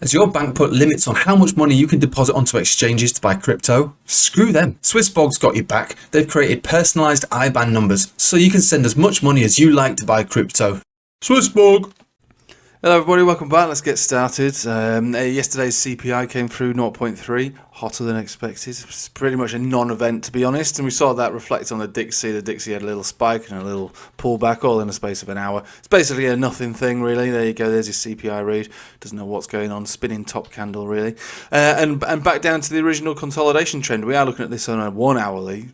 Has your bank put limits on how much money you can deposit onto exchanges to buy crypto? Screw them. SwissBorg's got your back. They've created personalized IBAN numbers, so you can send as much money as you like to buy crypto. SwissBorg. Hello everybody, welcome back. Let's get started. Yesterday's CPI came through 0.3, hotter than expected. It's pretty much a non-event, to be honest, and we saw that reflect on the Dixie. The Dixie had a little spike and a little pullback all in the space of an hour. It's basically a nothing thing, really. There you go, there's your CPI read. Doesn't know what's going on, spinning top candle, really. And back down to the original consolidation trend. We are looking at this on a 1 hourly,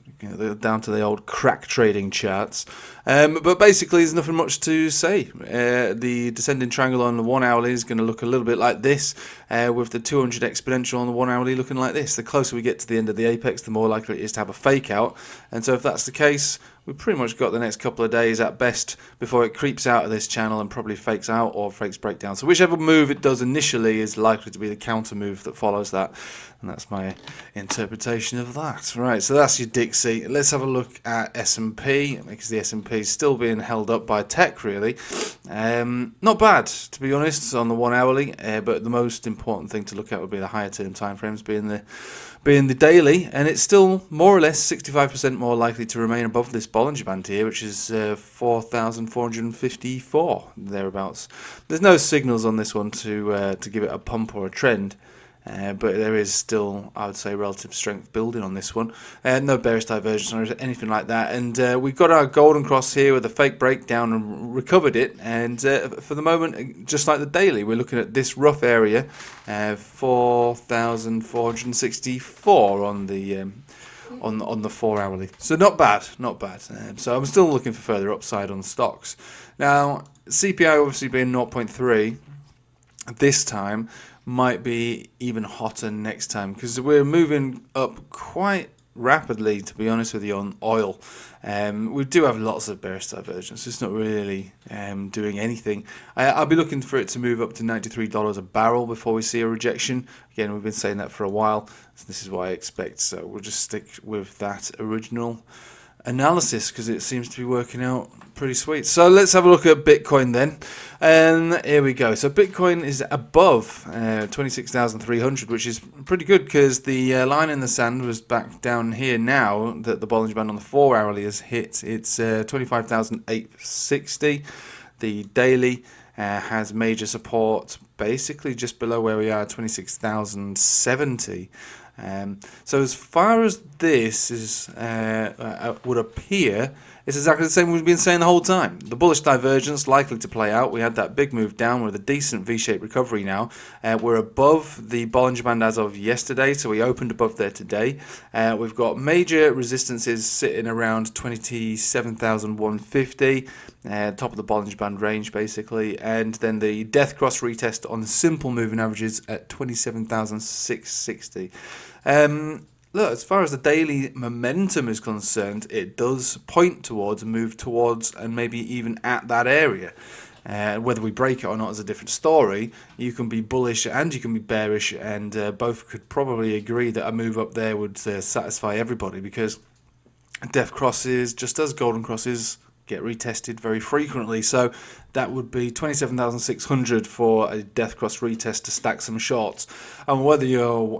down to the old crack trading charts. But basically, there's nothing much to say. The descending triangle on the 1 hourly is going to look a little bit like this, with the 200 exponential on the 1 hourly looking like this. The closer we get to the end of the apex, the more likely it is to have a fake out. And so if that's the case, we've pretty much got the next couple of days at best before it creeps out of this channel and probably fakes out or fakes breakdown. So whichever move it does initially is likely to be the counter move that follows that. And that's my interpretation of that. Right, so that's your Dixie. Let's have a look at S&P, because the S&P is still being held up by tech, really. Not bad, to be honest, on the 1 hourly. But the most important thing to look at would be the higher term timeframes, being the daily, and it's still more or less 65% more likely to remain above this Bollinger Band here, which is 4,454 thereabouts. There's no signals on this one to give it a pump or a trend. But there is still, I would say, relative strength building on this one. No bearish divergence or anything like that. And we've got our golden cross here with a fake breakdown and recovered it. And for the moment, just like the daily, we're looking at this rough area, 4,464 on the 4 hourly. So not bad, not bad. So I'm still looking for further upside on stocks. Now, CPI obviously being 0.3 this time, might be even hotter next time, because we're moving up quite rapidly, to be honest with you, on oil. We do have lots of bearish divergence. It's not really doing anything. I'll be looking for it to move up to $93 a barrel before we see a rejection. Again, we've been saying that for a while, so this is what I expect. So we'll just stick with that original analysis because it seems to be working out pretty sweet. So let's have a look at Bitcoin then, and here we go. So Bitcoin is above 26,300, which is pretty good because the line in the sand was back down here. Now that the Bollinger Band on the 4 hourly has hit, it's 25,860. The daily has major support basically just below where we are, 26,070. So as far as this is would appear, it's exactly the same we've been saying the whole time. The bullish divergence likely to play out. We had that big move down with a decent V-shaped recovery now. We're above the Bollinger Band as of yesterday, so we opened above there today. We've got major resistances sitting around 27,150, top of the Bollinger Band range basically, and then the death cross retest on simple moving averages at 27,660. Look, as far as the daily momentum is concerned, it does point towards, move towards, and maybe even at that area. Whether we break it or not is a different story. You can be bullish and you can be bearish, and both could probably agree that a move up there would satisfy everybody, because death crosses, just as golden crosses, get retested very frequently. So that would be 27,600 for a death cross retest to stack some shorts. And whether you're,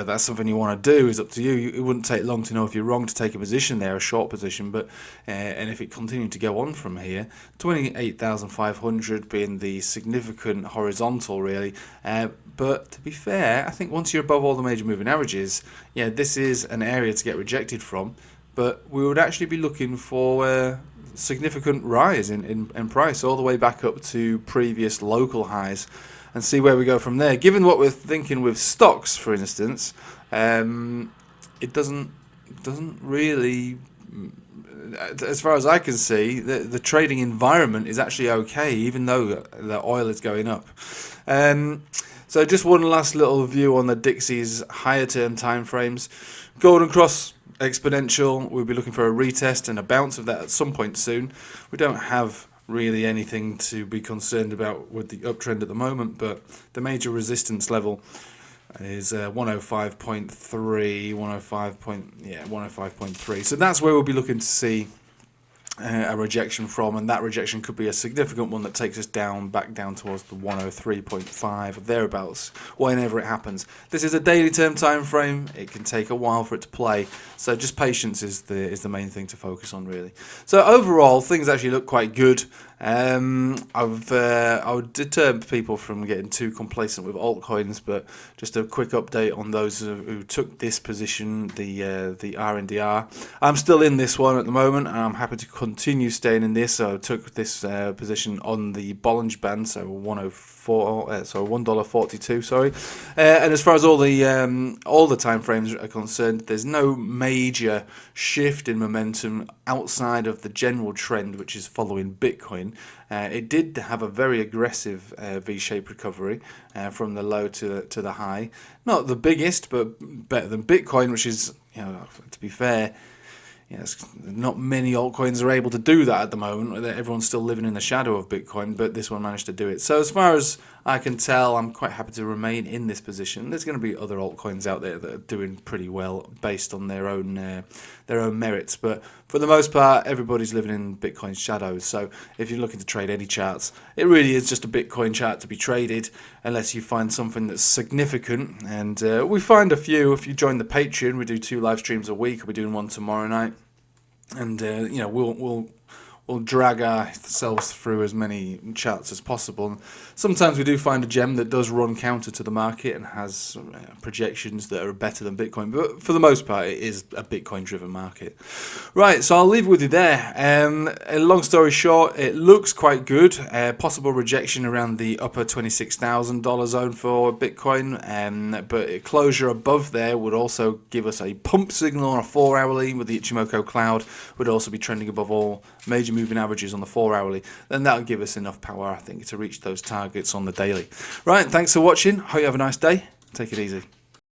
that's something you want to do is up to you. It wouldn't take long to know if you're wrong to take a position there, a short position. But and if it continued to go on from here, 28,500 being the significant horizontal, really. But to be fair, I think once you're above all the major moving averages, this is an area to get rejected from. But we would actually be looking for significant rise in price all the way back up to previous local highs, and see where we go from there. Given what we're thinking with stocks, for instance, it doesn't really, as far as I can see, the trading environment is actually okay, even though the oil is going up. So just one last little view on the Dixie's higher term timeframes. Golden cross exponential, we'll be looking for a retest and a bounce of that at some point soon. We don't have really anything to be concerned about with the uptrend at the moment, but the major resistance level is 105.3, 105.3. So that's where we'll be looking to see a rejection from, and that rejection could be a significant one that takes us back down towards the 103.5 or thereabouts whenever it happens. This is a daily term time frame. It can take a while for it to play, so just patience is the main thing to focus on, really. So overall, things actually look quite good. I would deter people from getting too complacent with altcoins, but just a quick update on those who took this position, the RNDR. I'm still in this one at the moment, and I'm happy to continue staying in this. So I took this position on the Bollinger Band, so $1.42. Sorry, and as far as all the time frames are concerned, there's no major shift in momentum outside of the general trend, which is following Bitcoin. It did have a very aggressive V-shaped recovery from the low to the high. Not the biggest, but better than Bitcoin, which is, to be fair, not many altcoins are able to do that at the moment. Everyone's still living in the shadow of Bitcoin, but this one managed to do it. So as far as I can tell, I'm quite happy to remain in this position. There's going to be other altcoins out there that are doing pretty well based on their own merits, but for the most part, everybody's living in Bitcoin's shadows. So if you're looking to trade any charts, it really is just a Bitcoin chart to be traded, unless you find something that's significant. And we find a few. If you join the Patreon, we do 2 live streams a week. We're doing one tomorrow night, and we'll drag ourselves through as many charts as possible. Sometimes we do find a gem that does run counter to the market and has projections that are better than Bitcoin, but for the most part it is a Bitcoin driven market. Right, so I'll leave it with you there. A long story short, it looks quite good. Possible rejection around the upper $26,000 zone for Bitcoin, but a closure above there would also give us a pump signal on a 4-hourly, with the Ichimoku cloud would also be trending above all major moving averages on the 4-hourly. Then that'll give us enough power, I think, to reach those targets on the daily. Right, thanks for watching. Hope you have a nice day. Take it easy.